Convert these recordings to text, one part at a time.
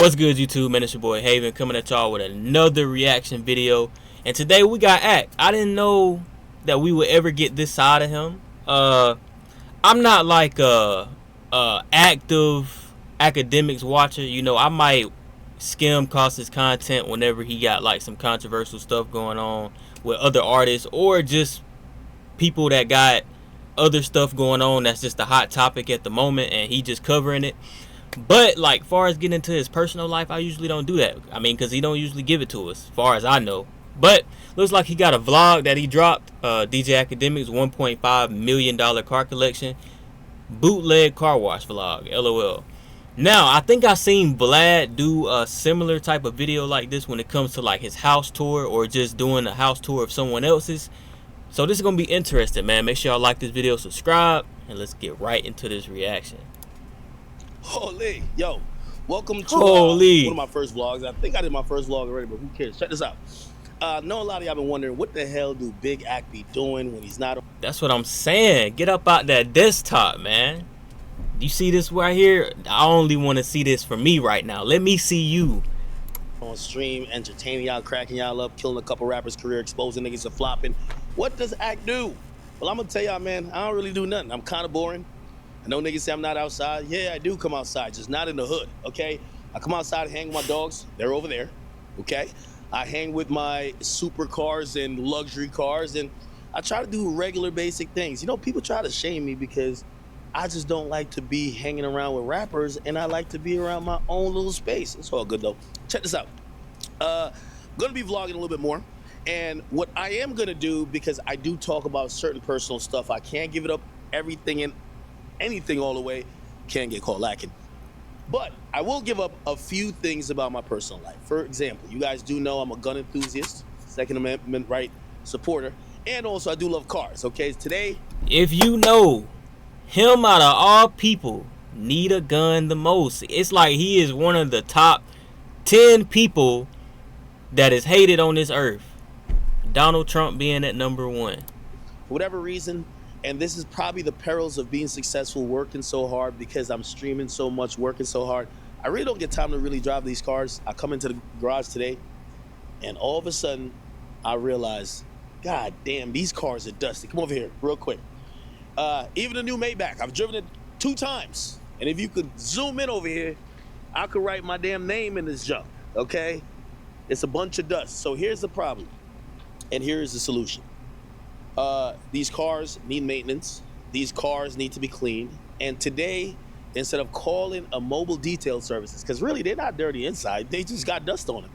What's good, YouTube, man? It's your boy Haven coming at y'all with another reaction video. And today we got Ak. I didn't know that we would ever get this side of him. I'm not like a active Akademiks watcher. You know, I might skim across his content whenever he got like some controversial stuff going on with other artists, or just people that got other stuff going on that's just a hot topic at the moment and he just covering it. But like far as getting into his personal life, I usually don't do that. I mean, because he don't usually give it to us, as far as I know. But looks like he got a vlog that he dropped, DJ Akademiks $1.5 million car collection bootleg car wash vlog, LOL. Now I think I seen Vlad do a similar type of video like this when it comes to like his house tour or just doing a house tour of someone else's. So this is gonna be interesting, man. Make sure y'all like this video, subscribe, and let's get right into this reaction. Holy, yo, welcome to one of my first vlogs. I think I did my first vlog already, but who cares? Check this out. Know a lot of y'all been wondering, what the hell do Big Ak be doing when he's not? That's what I'm saying. Get up out that desktop, man. You see this right here? I only want to see this for me right now. Let me see you On stream, entertaining y'all, cracking y'all up, killing a couple rappers' career, exposing niggas for flopping. What does Ak do? Well, I'm gonna tell y'all, man, I don't really do nothing. I'm kind of boring. I know niggas say I'm not outside. Yeah, I do come outside, just not in the hood, okay? I come outside and hang with my dogs. They're over there, okay? I hang with my supercars and luxury cars, and I try to do regular basic things. You know, people try to shame me because I just don't like to be hanging around with rappers, and I like to be around my own little space. It's all good, though. Check this out. I'm gonna be vlogging a little bit more, and what I am gonna do, because I do talk about certain personal stuff, I can't give it up everything and anything all the way, can't get caught lacking. But I will give up a few things about my personal life. For example, you guys do know I'm a gun enthusiast, Second Amendment right supporter, and also I do love cars, okay? Today, if you know him out of all people need a gun the most, it's like he is one of the top 10 people that is hated on this earth. Donald Trump being at number 1. For whatever reason, and this is probably the perils of being successful, working so hard, because I'm streaming so much, working so hard, I really don't get time to really drive these cars. I come into the garage today, and all of a sudden, I realize, God damn, these cars are dusty. Come over here, real quick. Even the new Maybach, I've driven it 2 times. And if you could zoom in over here, I could write my damn name in this junk, okay? It's a bunch of dust. So here's the problem, and here's the solution. These cars need maintenance. These cars need to be cleaned. And today, instead of calling a mobile detail services, because really they're not dirty inside, they just got dust on them,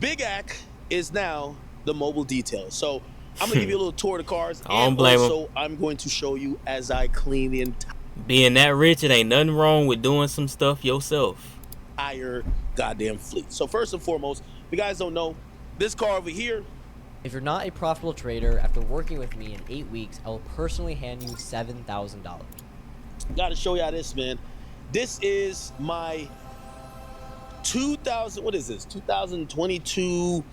Big Ak is now the mobile detail. So I'm gonna give you a little tour of the cars, and also I'm going to show you as I clean the being that rich, it ain't nothing wrong with doing some stuff yourself. Entire goddamn fleet. So first and foremost, if you guys don't know, this car over here, if you're not a profitable trader, after working with me in 8 weeks, I will personally hand you $7,000. Gotta show y'all this, man. This is my 2000, what is this? 2022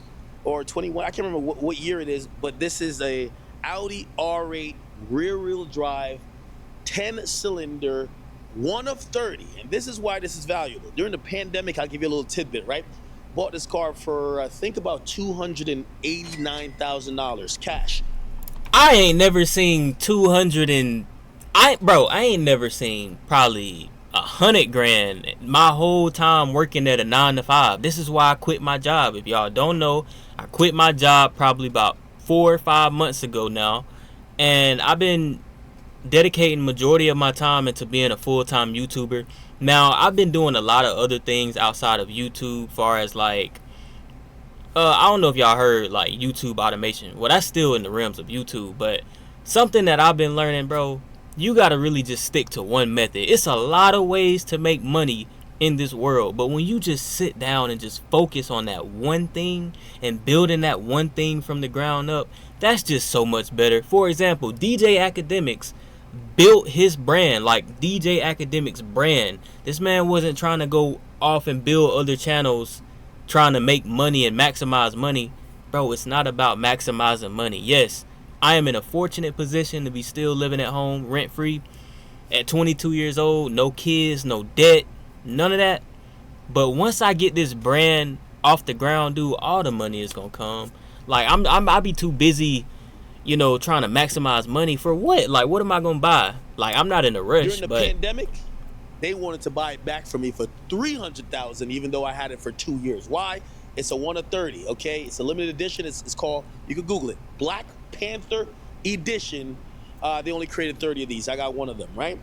or 21, I can't remember what year it is, but this is a Audi R8 rear-wheel drive, 10-cylinder, 1 of 30. And this is why this is valuable. During the pandemic, I'll give you a little tidbit, right? Bought this car for, I think, about $289,000 cash. I ain't never seen 200 and I ain't never seen probably $100,000 my whole time working at a 9-to-5. This is why I quit my job. If y'all don't know, I quit my job probably about 4 or 5 months ago now, and I've been dedicating majority of my time into being a full-time YouTuber. Now I've been doing a lot of other things outside of YouTube, far as like I don't know if y'all heard like YouTube automation. Well, that's still in the realms of YouTube, but something that I've been learning, bro, you gotta really just stick to one method. It's a lot of ways to make money in this world, but when you just sit down and just focus on that one thing and building that one thing from the ground up, that's just so much better. For example, DJ Akademiks built his brand, like DJ Akademiks brand. This man wasn't trying to go off and build other channels trying to make money and maximize money. Bro, it's not about maximizing money. Yes, I am in a fortunate position to be still living at home rent free at 22 years old, no kids, no debt, none of that. But once I get this brand off the ground, dude, all the money is gonna come. Like I'll be too busy, trying to maximize money for what? Like, what am I gonna buy? Like, I'm not in a rush. During the but pandemic, they wanted to buy it back from me for $300,000, even though I had it for 2 years. Why? It's a 1 of 30. Okay, it's a limited edition. It's called. You can Google it. Black Panther Edition. They only created 30 of these. I got one of them, right?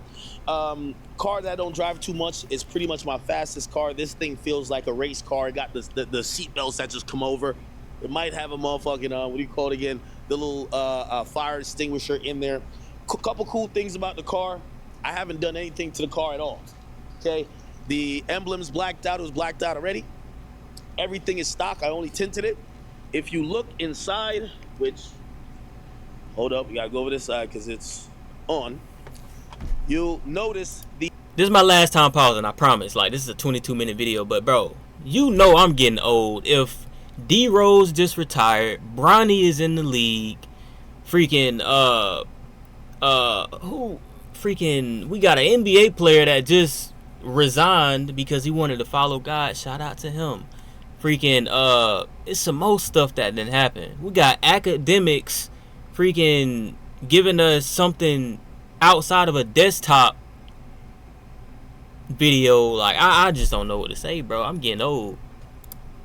Car that I don't drive too much. It's pretty much my fastest car. This thing feels like a race car. It got the seat belts that just come over. It might have a motherfucking, what do you call it again? The little fire extinguisher in there. Couple cool things about the car. I haven't done anything to the car at all, okay? The emblem's blacked out. It was blacked out already. Everything is stock. I only tinted it. If you look inside, which, hold up, you gotta go over this side because it's on. You'll notice this is my last time pausing, I promise. Like, this is a 22-minute video, but bro, I'm getting old. If D Rose just retired, Bronny is in the league, freaking we got an NBA player that just resigned because he wanted to follow God. Shout out to him. Freaking it's some more stuff that didn't happen. We got Akademiks freaking giving us something outside of a desktop video. Like, I just don't know what to say, bro. I'm getting old.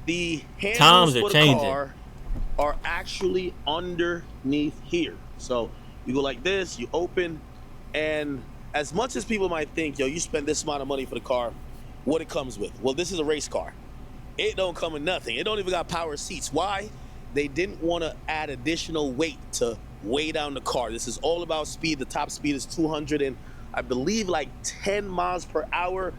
The handles Times are for the changing. car are actually underneath here. So you go like this, you open, and as much as people might think, yo, you spend this amount of money for the car, what it comes with? Well, this is a race car. It don't come with nothing. It don't even got power seats. Why? They didn't want to add additional weight to weigh down the car. This is all about speed. The top speed is 200 and I believe like 10 miles per hour.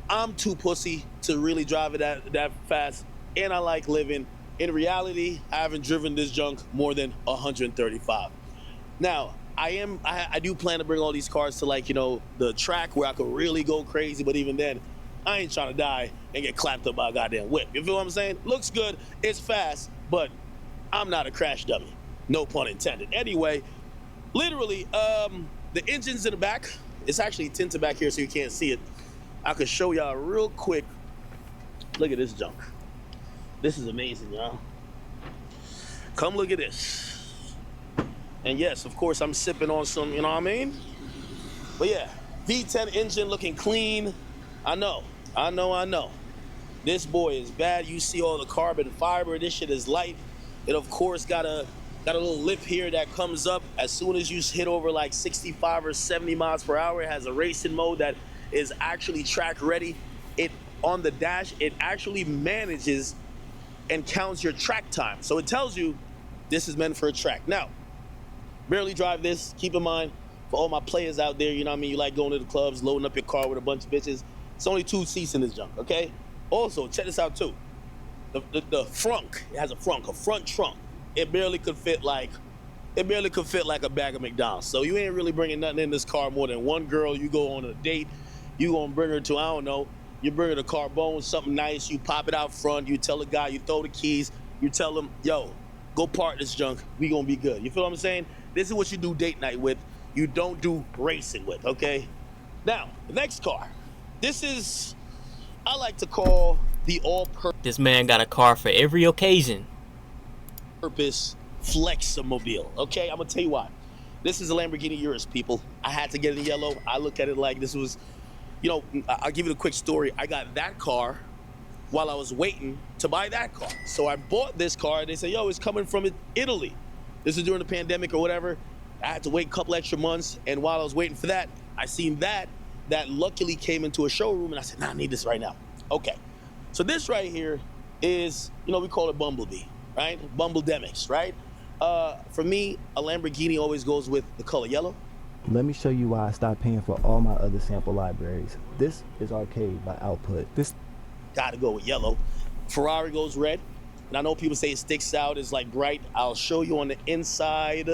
I'm too pussy to really drive it that fast, and I like living. In reality, I haven't driven this junk more than 135. Now, I do plan to bring all these cars to, like, the track where I could really go crazy, but even then, I ain't trying to die and get clapped up by a goddamn whip. You feel what I'm saying? Looks good, it's fast, but I'm not a crash dummy. No pun intended. Anyway, literally, the engine's in the back. It's actually tinted back here so you can't see it. I could show y'all real quick. Look at this junk. This is amazing, y'all. Come look at this. And yes, of course, I'm sipping on some, you know what I mean? But yeah, V10 engine looking clean. I know. This boy is bad. You see all the carbon fiber. This shit is light. It, of course, got a little lip here that comes up as soon as you hit over like 65 or 70 miles per hour. It has a racing mode that is actually track ready. It, on the dash, it actually manages and counts your track time. So it tells you this is meant for a track. Now, barely drive this. Keep in mind, for all my players out there, you know what I mean? You like going to the clubs, loading up your car with a bunch of bitches. It's only 2 seats in this junk, okay? Also, check this out too. The frunk, it has a front trunk. It barely could fit like a bag of McDonald's. So you ain't really bringing nothing in this car more than one girl. You go on a date, you gonna bring her to, I don't know, you bring her to Carbone, something nice, you pop it out front, you tell the guy, you throw the keys, you tell him, yo, go park this junk, we gonna be good. You feel what I'm saying? This is what you do date night with. You don't do racing with, okay? Now, the next car. This is, I like to call the all-purpose. This man got a car for every occasion. Fleximobile, okay? I'm gonna tell you why. This is a Lamborghini Urus, people. I had to get it in yellow. I look at it like this was, I'll give you a quick story. I got that car while I was waiting to buy that car. So I bought this car. They said, yo, it's coming from Italy. This is during the pandemic or whatever. I had to wait a couple extra months. And while I was waiting for that, I seen that luckily came into a showroom. And I said, nah, I need this right now. Okay. So this right here is, we call it Bumblebee, right? Bumblebee, right? For me, a Lamborghini always goes with the color yellow. Let me show you why I stopped paying for all my other sample libraries. This is Arcade by Output. This gotta go with yellow. Ferrari goes red. And I know people say it sticks out, it's like bright. I'll show you on the inside.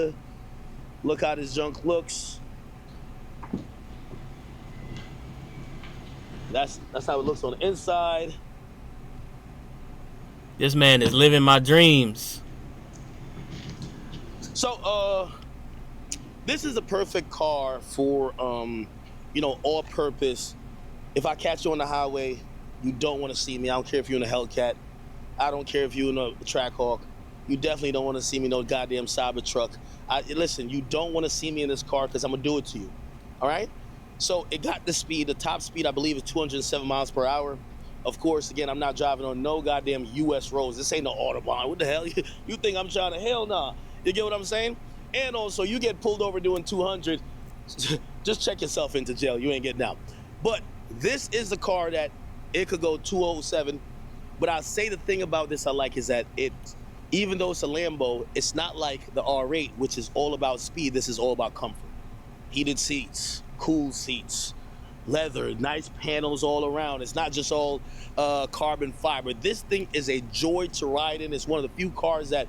Look how this junk looks. That's how it looks on the inside. This man is living my dreams. So, this is a perfect car for, all-purpose. If I catch you on the highway, You don't want to see me. I don't care if you're in a Hellcat. I don't care if you're in a Trackhawk. You definitely don't want to see me in no goddamn Cybertruck. Listen, you don't want to see me in this car because I'm going to do it to you. All right? So it got the speed. The top speed, I believe, is 207 miles per hour. Of course, again, I'm not driving on no goddamn U.S. roads. This ain't no Autobahn. What the hell? You think I'm trying to? Hell nah. You get what I'm saying? And also, you get pulled over doing 200, just check yourself into jail. You ain't getting out. But this is the car that it could go 207. But I'll say the thing about this I like is that even though it's a Lambo, it's not like the R8, which is all about speed. This is all about comfort. Heated seats, cool seats, leather, nice panels all around. It's not just all carbon fiber. This thing is a joy to ride in. It's one of the few cars that,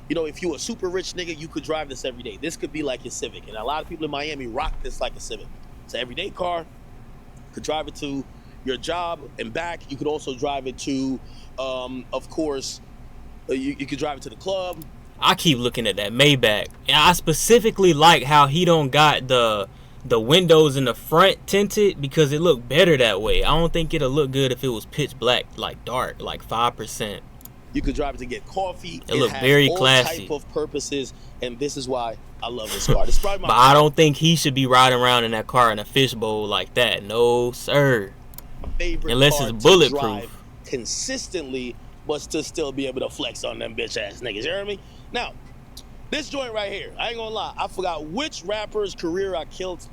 if you a super rich nigga, you could drive this every day. This could be like your Civic. And a lot of people in Miami rock this like a Civic. It's an everyday car. You could drive it to your job and back. You could also drive it to, of course, you could drive it to the club. I keep looking at that Maybach, and I specifically like how he don't got the windows in the front tinted, because it looked better that way. I don't think it'll look good if it was pitch black, like dark, like 5%. You could drive it to get coffee. It looked very classy. Type of purposes, and this is why I love this car. This is probably my but I don't think he should be riding around in that car in a fishbowl like that. No, sir. favorite unless car it's to bulletproof drive consistently, but to still be able to flex on them bitch ass niggas. You hear me? Now, this joint right here, I ain't gonna lie, I forgot which rapper's career I killed.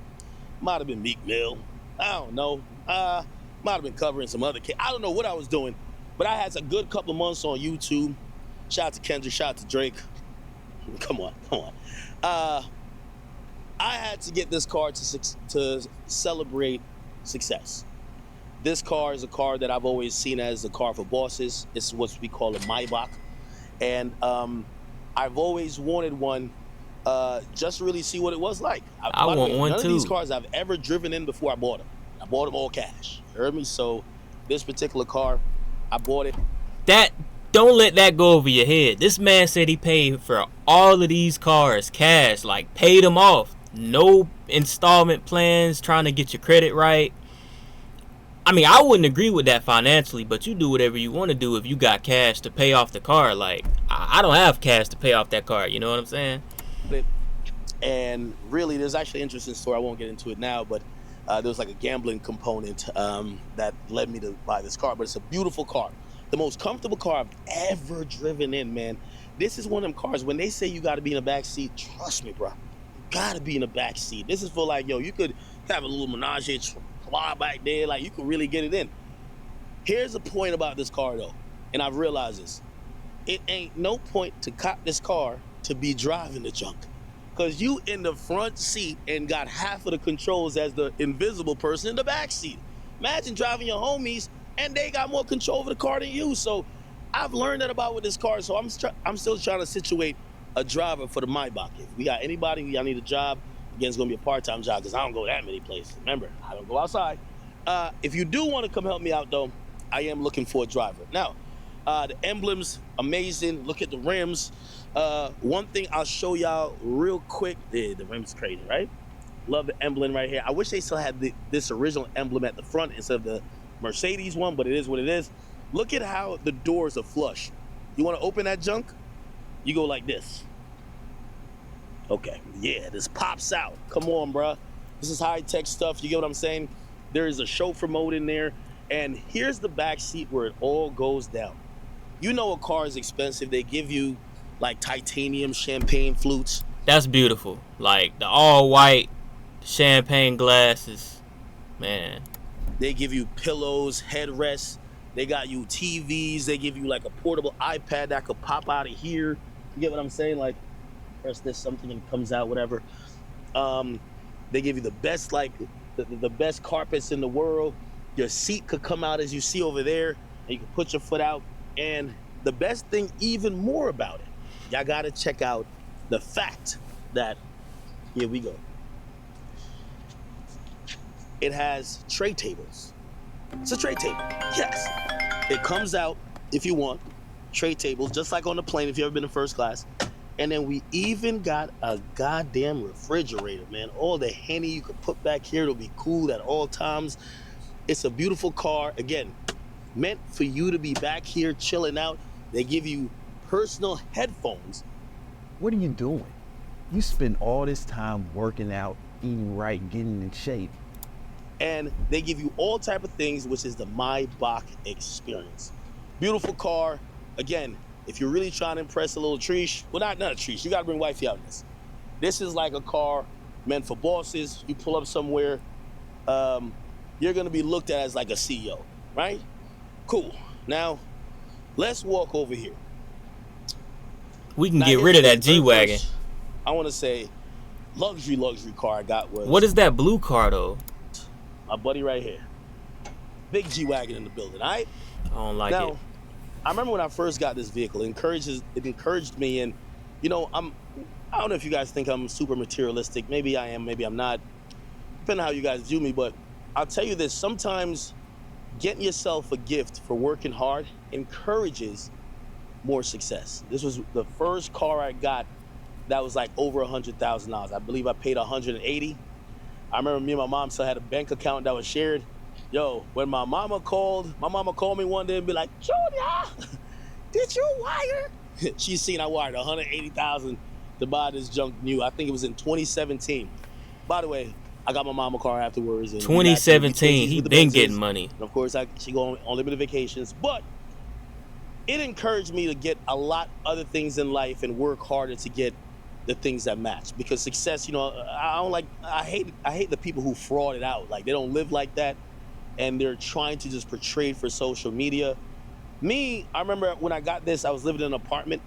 Might have been Meek Mill. I don't know. Might have been covering some other kid. I don't know what I was doing, but I had a good couple months on YouTube. Shout out to Kendrick, shout out to Drake. Come on. I had to get this car to celebrate success. This car is a car that I've always seen as a car for bosses. It's what we call a Maybach. And I've always wanted one just to really see what it was like. I want one none too. None of these cars I've ever driven in before I bought them. I bought them all cash. You heard me? So this particular car, I bought it. Don't let that go over your head. This man said he paid for all of these cars cash, like paid them off. No installment plans, trying to get your credit right. I mean, I wouldn't agree with that financially, but you do whatever you want to do if you got cash to pay off the car. Like, I don't have cash to pay off that car. You know what I'm saying? And really, there's actually an interesting story. I won't get into it now, but there was like a gambling component that led me to buy this car. But it's a beautiful car. The most comfortable car I've ever driven in, man. This is one of them cars. When they say you got to be in the back seat, trust me, bro. You got to be in the back seat. This is for like, yo, you could have a little menage back there, like you could really get it in. Here's the point about this car though, and I've realized this. It ain't no point to cop this car to be driving the junk, because you in the front seat and got half of the controls as the invisible person in the back seat. Imagine driving your homies and they got more control over the car than you. So I've learned that about with this car, so I'm still trying to situate a driver for the Maybach. If we got anybody, y'all need a job, again, it's gonna be a part-time job because I don't go that many places. Remember, I don't go outside. If you do want to come help me out though, I am looking for a driver. Now, the emblem's amazing. Look at the rims. One thing I'll show y'all real quick. The rim's crazy, right? Love the emblem right here. I wish they still had this original emblem at the front instead of the Mercedes one, but it is what it is. Look at how the doors are flush. You want to open that junk? You go like this. Okay, yeah, this pops out. Come on, bruh. This is high-tech stuff. You get what I'm saying? There is a chauffeur mode in there. And here's the back seat where it all goes down. You know a car is expensive. They give you, like, titanium champagne flutes. That's beautiful. Like, the all-white champagne glasses. Man. They give you pillows, headrests. They got you TVs. They give you, like, a portable iPad that could pop out of here. You get what I'm saying? Like, press this, something and it comes out, whatever. They give you the best, like, the best carpets in the world. Your seat could come out as you see over there, and you can put your foot out. And the best thing even more about it, y'all gotta check out the fact that, here we go. It has tray tables. It's a tray table, yes. It comes out, if you want, tray tables, just like on the plane if you've ever been in first class. And then we even got a goddamn refrigerator, man. All the Henny you could put back here, it'll be cool at all times. It's a beautiful car. Again, meant for you to be back here chilling out. They give you personal headphones. What are you doing? You spend all this time working out, eating right, getting in shape. And they give you all type of things, which is the Maybach experience. Beautiful car. Again, if you're really trying to impress a little Trish, well, not a Trish, you gotta bring wifey out in this. This is like a car meant for bosses. You pull up somewhere, you're gonna be looked at as like a CEO, right? Cool. Now, let's walk over here. We can get rid of that G-Wagon. I wanna say luxury car I got was... What is that blue car though? My buddy right here. Big G-Wagon in the building, all right? I don't like it. I remember when I first got this vehicle, it encouraged me, and you know, I don't know if you guys think I'm super materialistic. Maybe I am, maybe I'm not. Depending on how you guys view me, but I'll tell you this, sometimes getting yourself a gift for working hard encourages more success. This was the first car I got that was like over $100,000. I believe I paid $180. I remember me and my mom still had a bank account that was shared. Yo, when my mama called me one day and be like, Junior, did you wire? She's seen I wired $180,000 to buy this junk new. I think it was in 2017. By the way, I got my mama car afterwards. And 2017, he been getting money. And of course, she go on limited vacations. But it encouraged me to get a lot other things in life and work harder to get the things that match. Because success, you know, I hate the people who fraud it out. Like, they don't live like that, and they're trying to just portray it for social media. Me, I remember when I got this, I was living in an apartment,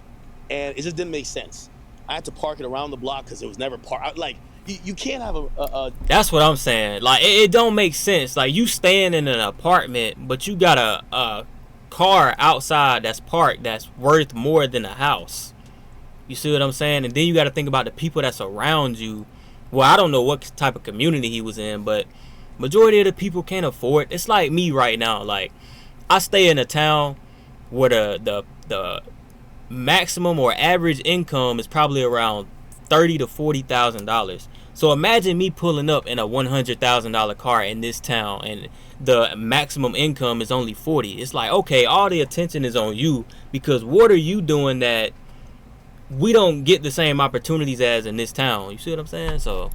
and it just didn't make sense. I had to park it around the block because it was never parked. Like, you can't have a... That's what I'm saying. Like, it don't make sense. Like, you staying in an apartment, but you got a car outside that's parked that's worth more than a house. You see what I'm saying? And then you got to think about the people that's around you. Well, I don't know what type of community he was in, but majority of the people can't afford. It's like me right now. Like, I stay in a town where the maximum or average income is probably around $30,000 to $40,000. So imagine me pulling up in a $100,000 car in this town, and the maximum income is only $40,000. It's like, okay, all the attention is on you, because what are you doing that we don't get the same opportunities as in this town? You see what I'm saying? So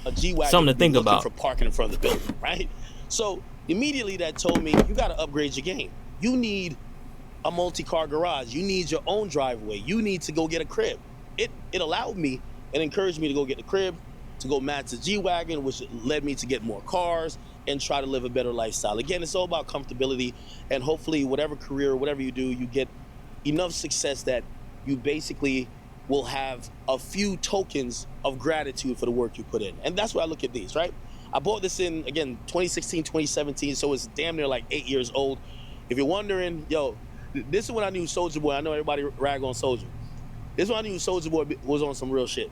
a G-Wagon, something to think about for parking in front of the building, right? So immediately that told me, you got to upgrade your game. You need a multi-car garage. You need your own driveway. You need to go get a crib. It allowed me and encouraged me to go get the crib, to go match the G-Wagon, which led me to get more cars and try to live a better lifestyle. Again, it's all about comfortability, and hopefully whatever career, whatever you do, you get enough success that you basically will have a few tokens of gratitude for the work you put in. And that's why I look at these, right? I bought this in, again, 2016, 2017, so it's damn near like 8 years old. If you're wondering, yo, this is when I knew Soulja Boy. I know everybody rag on Soulja. This is when I knew Soulja Boy was on some real shit.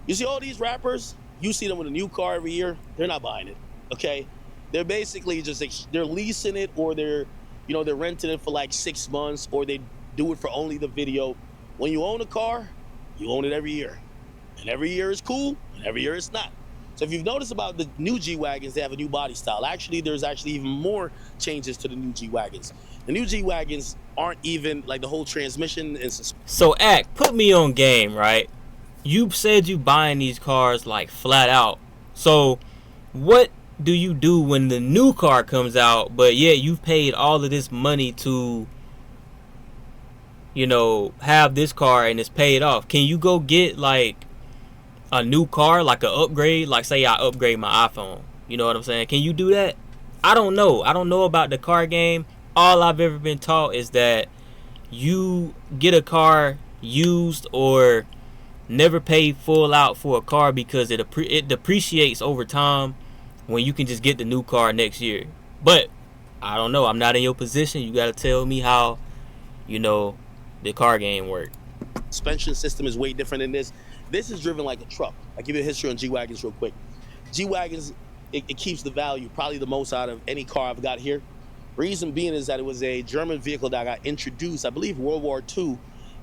You see all these rappers, you see them with a new car every year, they're not buying it, okay? They're basically just, they're leasing it, or they're renting it for like 6 months, or they do it for only the video. When you own a car, you own it every year. And every year is cool, and every year it's not. So if you've noticed about the new G-Wagons, they have a new body style. Actually, there's actually even more changes to the new G-Wagons. The new G-Wagons aren't even, like, the whole transmission and suspension. So, put me on game, right? You said you buying these cars, like, flat out. So, what do you do when the new car comes out, but yeah, you've paid all of this money to, you know, have this car and it's paid off? Can you go get, like, a new car, like an upgrade? Like, say I upgrade my iPhone. You know what I'm saying? Can you do that? I don't know. I don't know about the car game. All I've ever been taught is that you get a car used or never pay full out for a car, because it depreciates over time when you can just get the new car next year. But I don't know. I'm not in your position. You got to tell me how, you know, the car game work. Suspension system is way different than this. This is driven like a truck. I'll give you a history on G-Wagons real quick. G-Wagons, it keeps the value probably the most out of any car I've got here. Reason being is that it was a German vehicle that got introduced, I believe, World War II.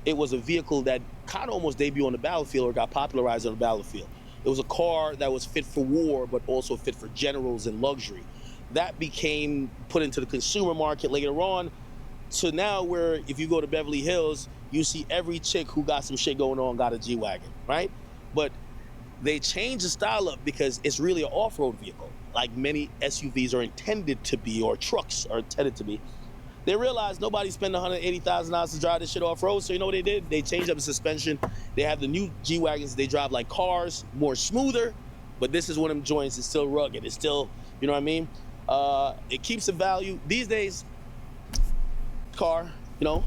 It was a vehicle that kind of almost debuted on the battlefield, or got popularized on the battlefield. It was a car that was fit for war, but also fit for generals and luxury. that became put into the consumer market later on. So now where if you go to Beverly Hills, you see every chick who got some shit going on got a G-Wagon, right? But they changed the style up because it's really an off-road vehicle, like many SUVs are intended to be, or trucks are intended to be. They realized nobody spent $180,000 to drive this shit off-road, so you know what they did? They changed up the suspension. They have the new G-Wagons. They drive like cars, more smoother, but this is one of them joints. It's still rugged. It's still, you know what I mean? It keeps the value. These days, car, you know,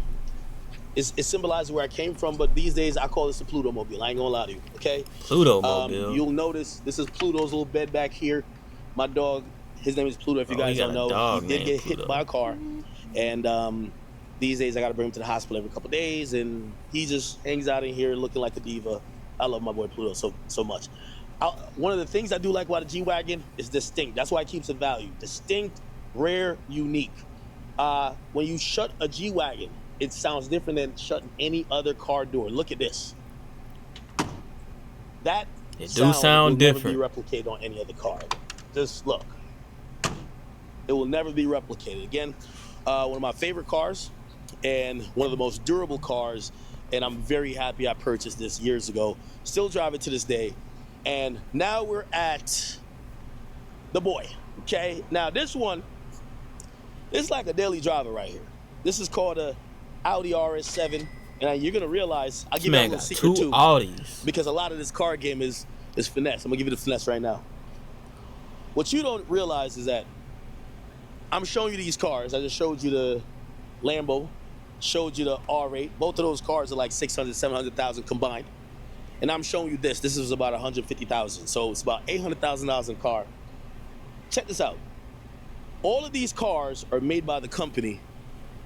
it symbolizes where I came from, but these days I call this a Pluto mobile. I ain't gonna lie to you, okay? Pluto mobile. You'll notice this is Pluto's little bed back here. My dog, his name is Pluto, if you guys don't know. He did get hit by a car. And these days I gotta bring him to the hospital every couple days, and he just hangs out in here looking like a diva. I love my boy Pluto so much. One of the things I do like about a G-Wagon is distinct. That's why it keeps the value. Distinct, rare, unique. When you shut a G-Wagon, it sounds different than shutting any other car door. Look at this. That sound will different. never be replicated on any other car. Just look. It will never be replicated. Again, one of my favorite cars and one of the most durable cars, and I'm very happy I purchased this years ago. Still drive it to this day. And now we're at the boy, okay? Now this one, it's like a daily driver right here. This is called a Audi RS7, and you're gonna realize, I'll give you a little secret too. Audis. Because a lot of this car game is finesse. I'm gonna give you the finesse right now. What you don't realize is that I'm showing you these cars. I just showed you the Lambo, showed you the R8. Both of those cars are like 600, 700,000 combined. And I'm showing you this. This is about 150,000. So it's about $800,000 in a car. Check this out. All of these cars are made by the company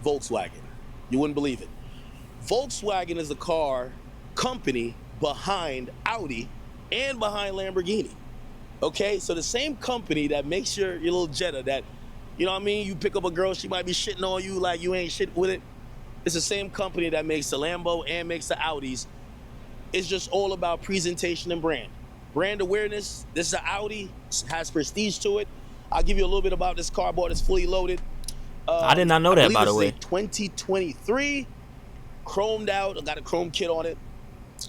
Volkswagen. You wouldn't believe it. Volkswagen is the car company behind Audi and behind Lamborghini. Okay, so the same company that makes your little Jetta that, you know what I mean, you pick up a girl, she might be shitting on you like you ain't shit with it. It's the same company that makes the Lambo and makes the Audis. It's just all about presentation and brand. Brand awareness. This is an Audi, has prestige to it. I'll give you a little bit about this car. I bought. It's fully loaded. I did not know that, by the way. 2023, chromed out. I got a chrome kit on it.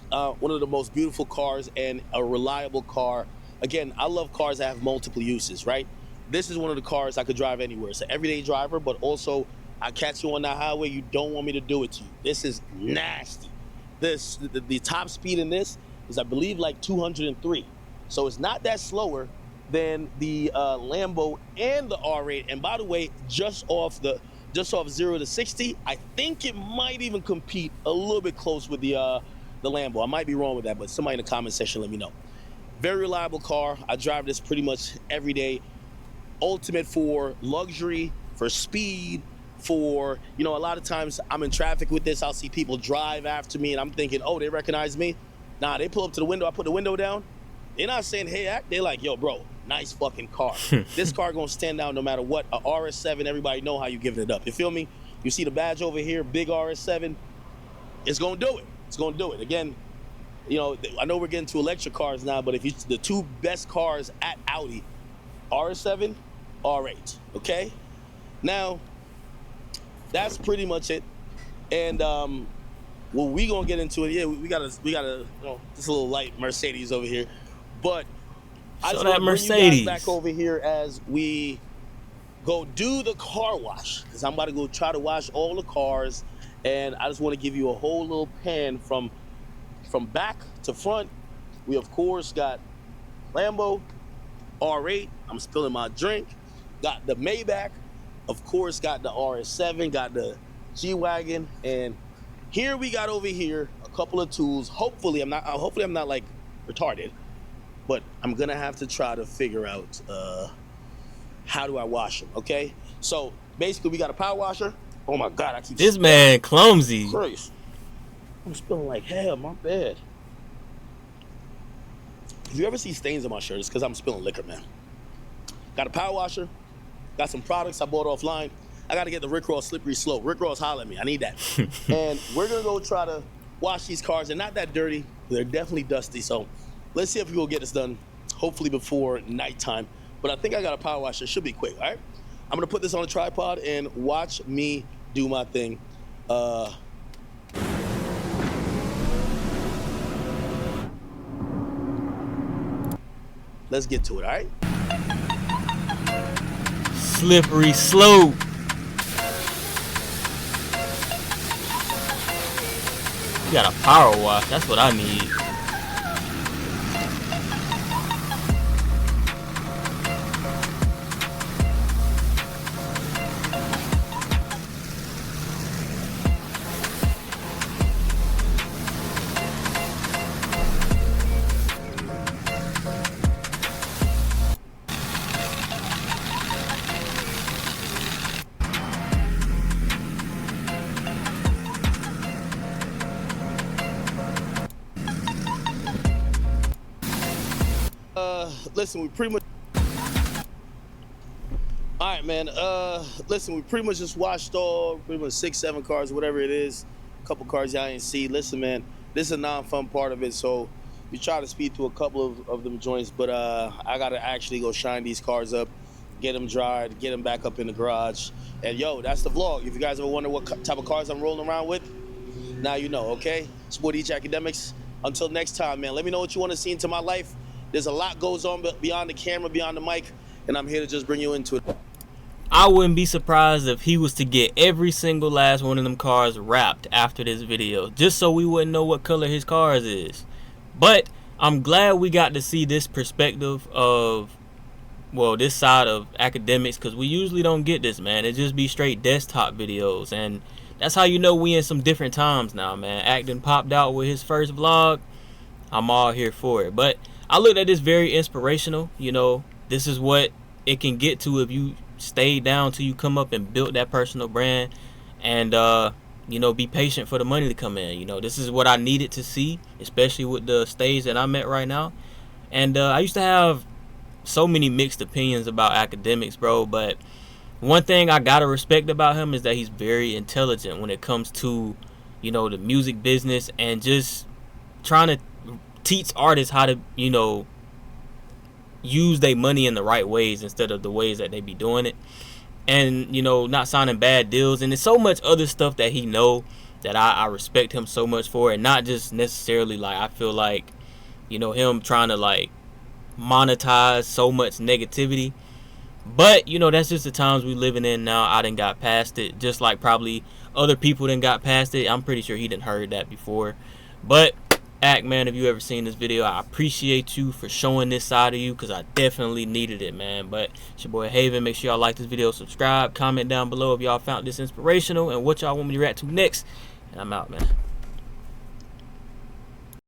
One of the most beautiful cars and a reliable car. Again, I love cars that have multiple uses, right? This is one of the cars I could drive anywhere. It's an everyday driver, but also I catch you on the highway, you don't want me to do it to you. This is nasty. The top speed in this is, I believe, like 203. So it's not that slower than the Lambo and the R8. And by the way, just off 0 to 60, I think it might even compete a little bit close with the Lambo. I might be wrong with that, but somebody in the comment section let me know. Very reliable car. I drive this pretty much every day. Ultimate for luxury, for speed, for, you know, a lot of times I'm in traffic with this. I'll see people drive after me and I'm thinking, oh, they recognize me. Nah, they pull up to the window. I put the window down. They're not saying, hey, act. They're like, yo, bro, nice fucking car. This car gonna stand out no matter what. A RS7, everybody know how you giving it up. You feel me? You see the badge over here, big RS7. It's gonna do it. It's gonna do it. Again, you know, I know we're getting to electric cars now, but if you, the two best cars at Audi, RS7, R8, okay? Now, that's pretty much it. And well, we gonna get into it. Yeah, we got a you know, just a little light Mercedes over here. But I just want to bring you guys back over here as we go do the car wash, because I'm about to go try to wash all the cars, and I just want to give you a whole little pan from back to front. We of course got Lambo, R8. I'm spilling my drink. Got the Maybach. Of course, got the RS7. Got the G-Wagon, and here we got over here a couple of tools. Hopefully I'm not like retarded, but I'm gonna have to try to figure out how do I wash them. Okay, so basically we got a power washer. Oh my god, I keep this man clumsy. Christ. I'm spilling like hell. My bad. If you ever see stains on my shirt, it's because I'm spilling liquor, man. Got a power washer. Got some products I bought offline. I got to get the Rick Ross Slippery Slope. Rick Ross, holler at me. I need that. And we're going to go try to wash these cars. They're not that dirty. They're definitely dusty. So let's see if we can get this done, hopefully before nighttime. but I think I got a power wash. It should be quick, all right? I'm going to put this on a tripod and watch me do my thing. Let's get to it, all right? Slippery slope. You got a power wash. That's what I need. Listen, we pretty much. All right, man. Listen, we pretty much just watched all pretty much 6, 7 cars, whatever it is. A couple cars y'all ain't see. Listen, man, this is a non-fun part of it, so we try to speed through a couple of them joints, but I gotta actually go shine these cars up, get them dried, get them back up in the garage. And yo, that's the vlog. If you guys ever wonder what type of cars I'm rolling around with, now you know, okay? Support each Akademiks. Until next time, man, let me know what you want to see into my life. There's a lot goes on beyond the camera, beyond the mic, and I'm here to just bring you into it. I wouldn't be surprised if he was to get every single last one of them cars wrapped after this video, just so we wouldn't know what color his cars is. But I'm glad we got to see this perspective of, well, this side of Akademiks, because we usually don't get this, man. It just be straight desktop videos, and that's how you know we in some different times now, man. Acton popped out with his first vlog. I'm all here for it. But I looked at this very inspirational. You know, this is what it can get to if you stay down till you come up and build that personal brand, and you know, be patient for the money to come in. You know, this is what I needed to see, especially with the stage that I'm at right now. And I used to have so many mixed opinions about Akademiks, bro, but one thing I gotta respect about him is that he's very intelligent when it comes to, you know, the music business, and just trying to teach artists how to, you know, use their money in the right ways instead of the ways that they be doing it, and, you know, not signing bad deals. And there's so much other stuff that he know that I respect him so much for, and not just necessarily, like, I feel like, you know, him trying to like monetize so much negativity. But, you know, that's just the times we living in now. I done got past it, just like probably other people done got past it. I'm pretty sure he done heard that before. But Ak, man, if you ever seen this video, I appreciate you for showing this side of you, because I definitely needed it, man. But it's your boy Haven. Make sure y'all like this video, subscribe, comment down below if y'all found this inspirational and what y'all want me to react to next. And I'm out, man.